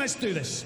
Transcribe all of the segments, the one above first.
let's do this.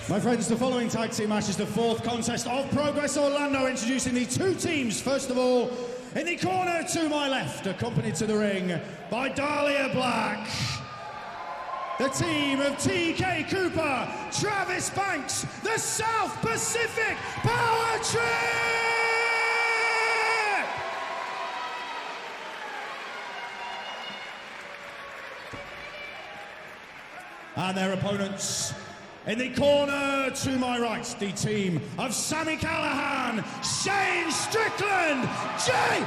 My friends, the following tag team match is the fourth contest of Progress Orlando, introducing the two teams. First of all, in the corner to my left, accompanied to the ring by Dahlia Black, the team of TK Cooper, Travis Banks, the South Pacific Power Trip! And their opponents, in the corner to my right, the team of Sami Callihan, Shane Strickland, JML!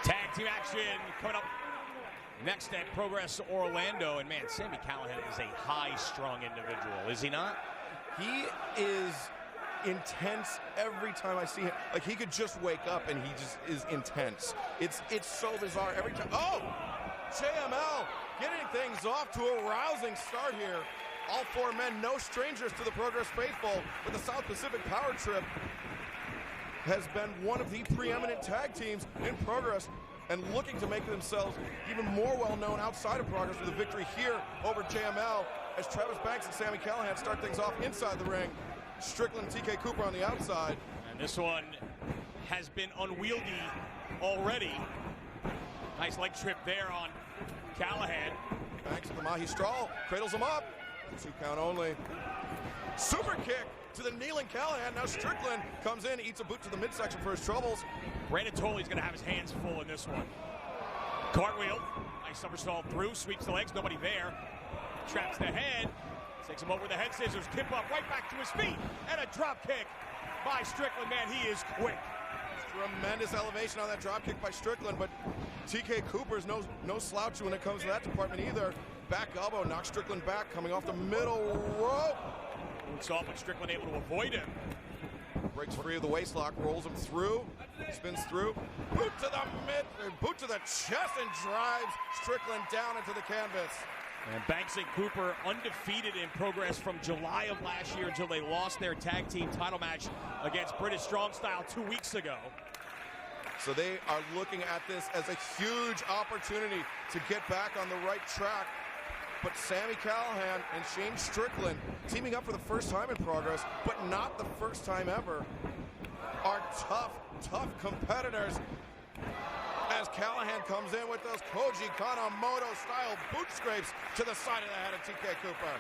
Tag team action coming up next at Progress Orlando, and man, Sami Callihan is a high-strung individual, is he not? He is intense every time I see him. Like, he could just wake up and he just is intense. It's so bizarre every time. Oh! JML getting things off to a rousing start here. All four men, no strangers to the Progress faithful, but the South Pacific Power Trip has been one of the preeminent tag teams in Progress. and looking to make themselves even more well-known outside of Progress with a victory here over JML as Travis Banks and Sami Callihan start things off inside the ring. Strickland and TK Cooper on the outside. And this one has been unwieldy already. Nice leg trip there on Callihan. Banks with the Magistral, cradles him up. 2 count only. Super kick to the kneeling Callihan. Now Strickland comes in, eats a boot to the midsection for his troubles. Brandon Tolley's going to have his hands full in this one. Cartwheel, nice somersault through, sweeps the legs, nobody there. Traps the head, takes him over the head scissors, kip up right back to his feet, and a drop kick by Strickland. Man, he is quick. Tremendous elevation on that drop kick by Strickland, but TK Cooper's no slouch when it comes to that department either. Back elbow knocks Strickland back, coming off the middle rope. Boots off, but Strickland able to avoid him. Breaks free of the waist lock, rolls him through, spins through, boot to the chest, and drives Strickland down into the canvas. And Banks and Cooper undefeated in Progress from July of last year until they lost their tag team title match against British Strong Style 2 weeks ago. So they are looking at this as a huge opportunity to get back on the right track. But Sami Callihan and Shane Strickland, teaming up for the first time in Progress, but not the first time ever, are tough competitors. As Callihan comes in with those Koji Kanemoto-style boot scrapes to the side of the head of TK Cooper.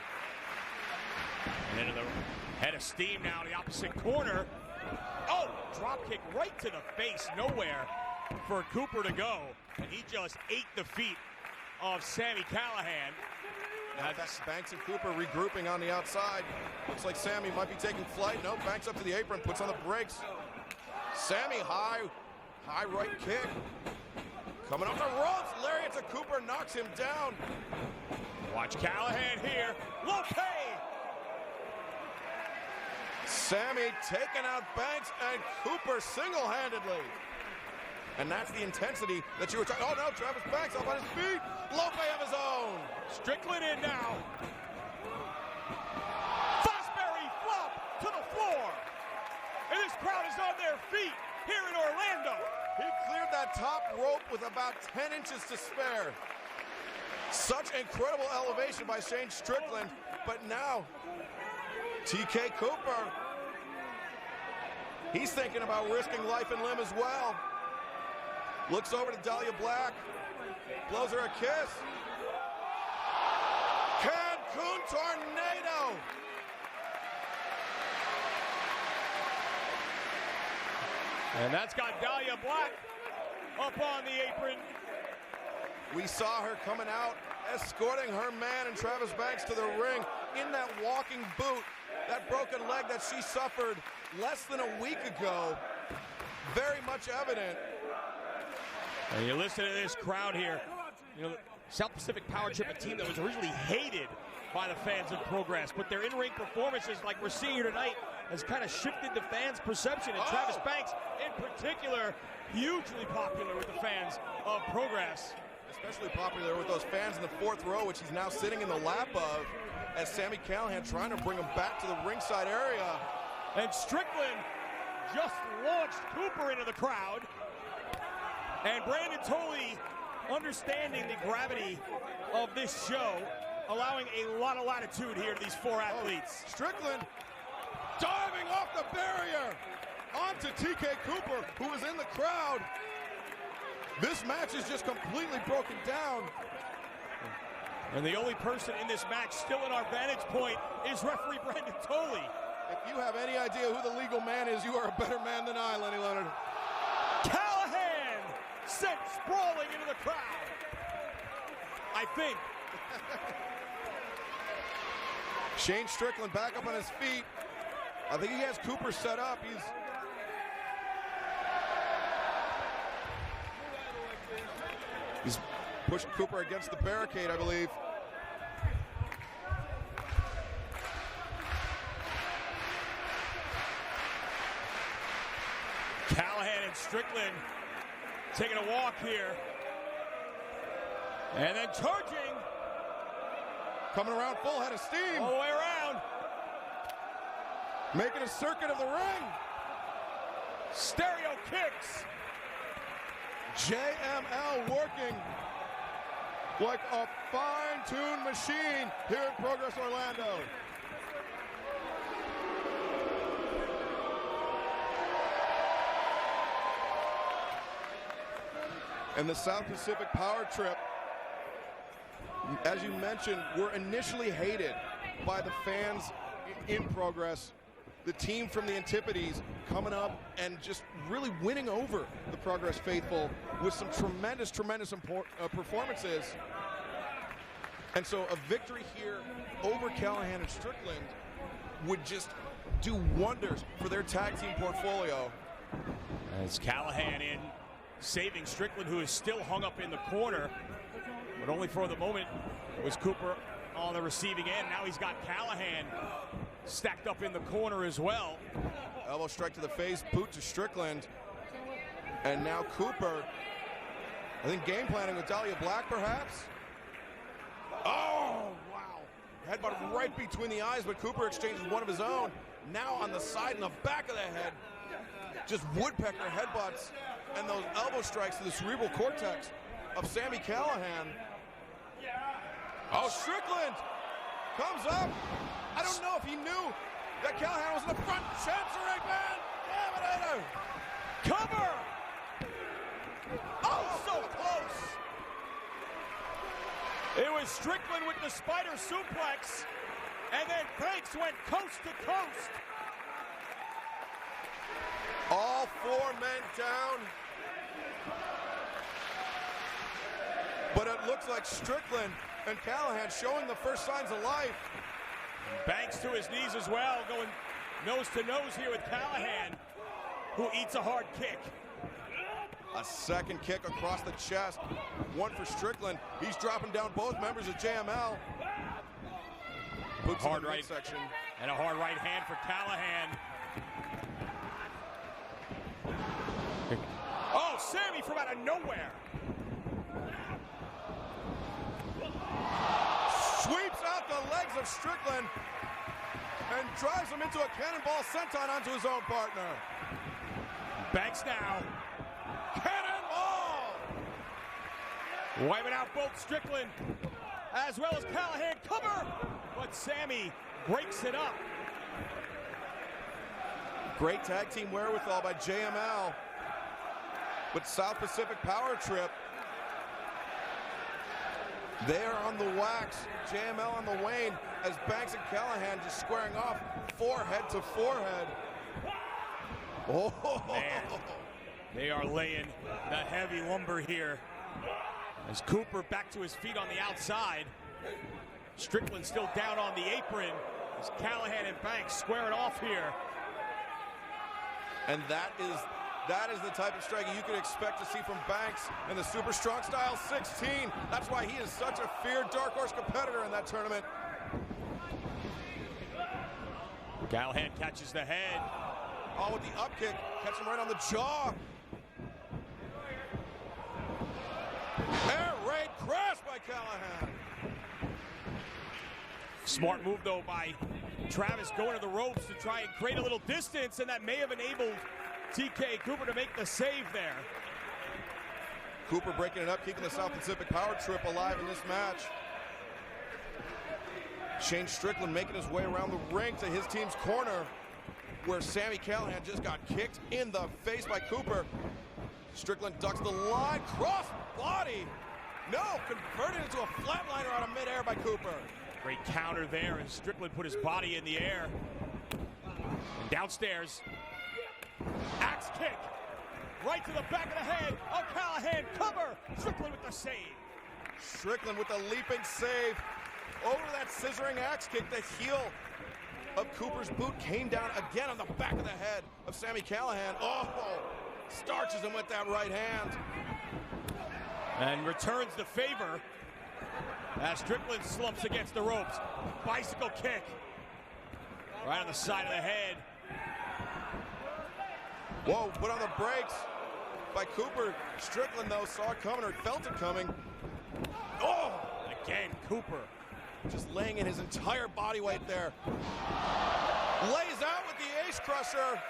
And into the head of steam now, the opposite corner. Oh, drop kick right to the face, nowhere for Cooper to go. And he just ate the feet of Sami Callihan. Now that's Banks and Cooper regrouping on the outside. Looks like Sami might be taking flight. No, Banks up to the apron, puts on the brakes. Sami high right kick. Coming up the ropes, lariat to Cooper, knocks him down. Watch Callihan here. Lope! Sami taking out Banks and Cooper single-handedly. And that's the intensity that you were talking. Oh no, Travis Banks up on his feet. Lope of his own. Strickland in now. Fosbury flop to the floor. And this crowd is on their feet here in Orlando. He cleared that top rope with about 10 inches to spare. Such incredible elevation by Shane Strickland. But now, TK Cooper, he's thinking about risking life and limb as well. Looks over to Dahlia Black, blows her a kiss. Cancun Tornado. And that's got Dahlia Black up on the apron. We saw her coming out, escorting her man and Travis Banks to the ring in that walking boot, that broken leg that she suffered less than a week ago. Very much evident. And you listen to this crowd here. You know, the South Pacific Power Trip, a team that was originally hated by the fans of Progress, but their in-ring performances like we're seeing here tonight has kind of shifted the fans' perception. And Travis Banks, in particular, hugely popular with the fans of Progress. Especially popular with those fans in the fourth row, which he's now sitting in the lap of, as Sami Callihan trying to bring him back to the ringside area. And Strickland just launched Cooper into the crowd. And Brandon Tolley, understanding the gravity of this show, allowing a lot of latitude here to these four athletes. Strickland diving off the barrier onto TK Cooper, who was in the crowd. This match is just completely broken down. And the only person in this match still in our vantage point is referee Brandon Tolley. If you have any idea who the legal man is, you are a better man than I, Lenny Leonard. Callihan sent sprawling into the crowd. I think. Shane Strickland back up on his feet. I think he has Cooper set up. He's pushing Cooper against the barricade, I believe. Callihan and Strickland taking a walk here. And then charging. Coming around full head of steam. All the way around. Making a circuit of the ring. Stereo kicks. JML working like a fine-tuned machine here at Progress Orlando. And the South Pacific Power Trip, as you mentioned, were initially hated by the fans in Progress. The team from the Antipodes coming up and just really winning over the Progress faithful with some tremendous performances. And so a victory here over Callihan and Strickland would just do wonders for their tag team portfolio. As Callihan in, saving Strickland, who is still hung up in the corner, but only for the moment. It was Cooper on the receiving end. Now he's got Callihan stacked up in the corner as well. Elbow strike to the face, boot to Strickland. And now Cooper, I think game planning with Dahlia Black perhaps. Oh, wow. Headbutt right between the eyes, but Cooper exchanges one of his own. Now on the side and the back of the head. Just woodpecker headbutts and those elbow strikes to the cerebral cortex of Sami Callihan. Oh, Strickland comes up. I don't know if he knew that Callihan was in the front. Chancery man. Damn it, Cover! Oh, so close! It was Strickland with the spider suplex, and then Banks went coast to coast. All four men down. But it looks like Strickland and Callihan showing the first signs of life. Banks to his knees as well, going nose to nose here with Callihan, who eats a hard kick. A second kick across the chest. One for Strickland. He's dropping down both members of JML. Boots Hard in the right section. And a hard right hand for Callihan. Oh, Sami from out of nowhere. Sweeps out the legs of Strickland and drives him into a cannonball senton onto his own partner. Banks now. Cannonball! Wiping out both Strickland as well as Callihan. Cover! But Sami breaks it up. Great tag team wherewithal by JML. But South Pacific Power Trip, they are on the wax. JML on the wane as Banks and Callihan just squaring off forehead to forehead. Oh, man. They are laying the heavy lumber here. As Cooper back to his feet on the outside. Strickland still down on the apron. As Callihan and Banks squaring off here. And that is the type of striking you could expect to see from Banks in the Super Strong Style 16. That's why he is such a feared dark horse competitor in that tournament. Callihan catches the head. Oh, with the up kick, catch him right on the jaw. Air raid crash by Callihan. Smart move though by Travis going to the ropes to try and create a little distance, and that may have enabled TK Cooper to make the save there. Cooper breaking it up, keeping the South Pacific Power Trip alive in this match. Shane Strickland making his way around the ring to his team's corner, where Sami Callihan just got kicked in the face by Cooper. Strickland ducks the line, cross body. No, converted into a flatliner out of midair by Cooper. Great counter there, and Strickland put his body in the air. And downstairs, axe kick, right to the back of the head of Callihan. Cover, Strickland with the save. Strickland with the leaping save. Over that scissoring axe kick, the heel of Cooper's boot came down again on the back of the head of Sami Callihan. Oh, starches him with that right hand. And returns the favor as Strickland slumps against the ropes. Bicycle kick, right on the side of the head. Whoa, put on the brakes by Cooper. Strickland, though, saw it coming or felt it coming. Oh! Again, Cooper. Just laying in his entire body weight there. Lays out with the ace crusher.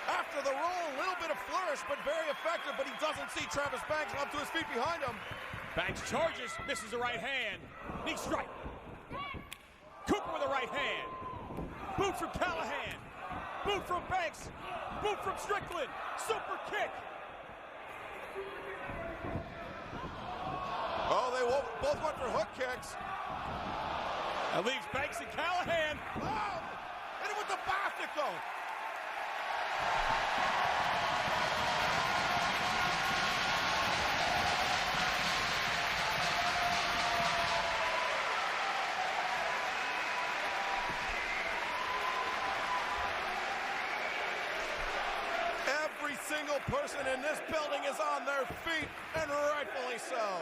After the roll, a little bit of flourish, but very effective, but he doesn't see Travis Banks up to his feet behind him. Banks charges, misses the right hand. Knee strike. Cooper with the right hand. Boot from Callihan. Boot from Banks. Boot from Strickland. Super kick. Oh, they both went for hook kicks. That leaves Banks and Callihan. Oh, hit him with the bicycle. Every single person in this building is on their feet, and rightfully so.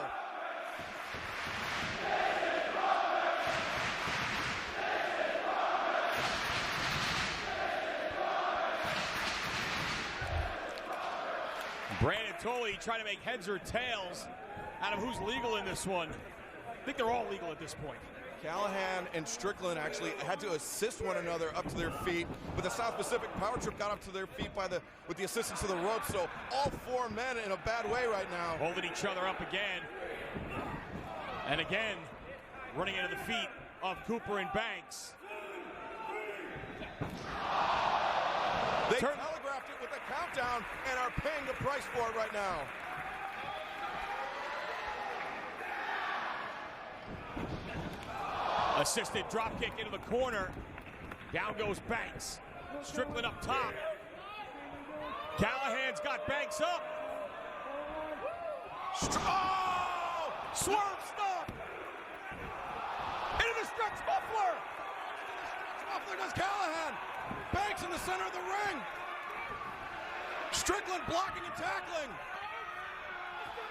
Brandon Tolley trying to make heads or tails out of who's legal in this one. I think they're all legal at this point. Callihan and Strickland actually had to assist one another up to their feet, but the South Pacific Power Trip got up to their feet with the assistance of the ropes, so all four men in a bad way right now. Holding each other up again. And again, running into the feet of Cooper and Banks. They telegraphed it with a countdown and are paying the price for it right now. Assisted drop kick into the corner. Down goes Banks. Strickland up top. Callahan's got Banks up. Oh! Swerve stop. Into the stretch muffler. Muffler goes Callihan. Banks in the center of the ring. Strickland blocking and tackling.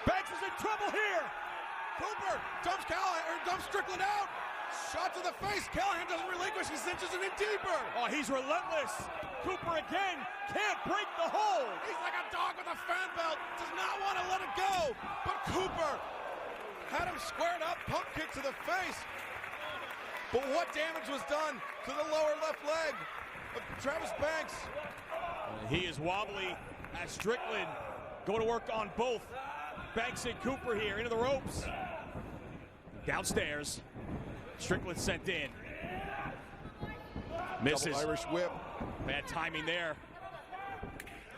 Banks is in trouble here. Cooper dumps Strickland out. Shot to the face. Callihan doesn't relinquish. He cinches it in deeper. Oh, he's relentless. Cooper again can't break the hold. He's like a dog with a fan belt. Does not want to let it go. But Cooper had him squared up. Pump kick to the face. But what damage was done to the lower left leg of Travis Banks? He is wobbly as Strickland going to work on both Banks and Cooper here. Into the ropes. Downstairs. Strickland sent in. Misses. Double Irish whip. Bad timing there.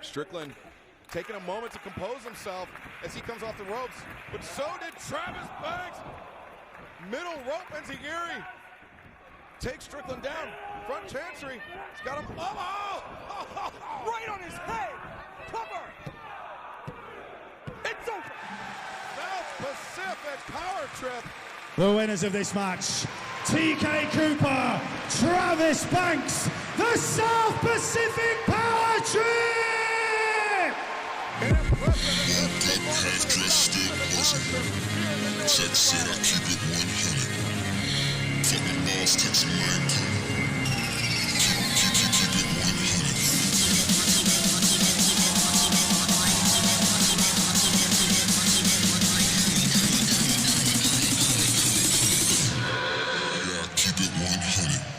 Strickland taking a moment to compose himself as he comes off the ropes. But so did Travis Banks. Middle rope enziguri. Takes Strickland down. Front chancery. He's got him. Oh! Right on his head. Cover. It's over. South Pacific Power Trip. The winners of this match, TK Cooper, Travis Banks, the South Pacific Power Trip! Half dressed still puzzle. Tech said I keep it 100. Fucking balls take some line keep it 100. Yeah, keep it 100.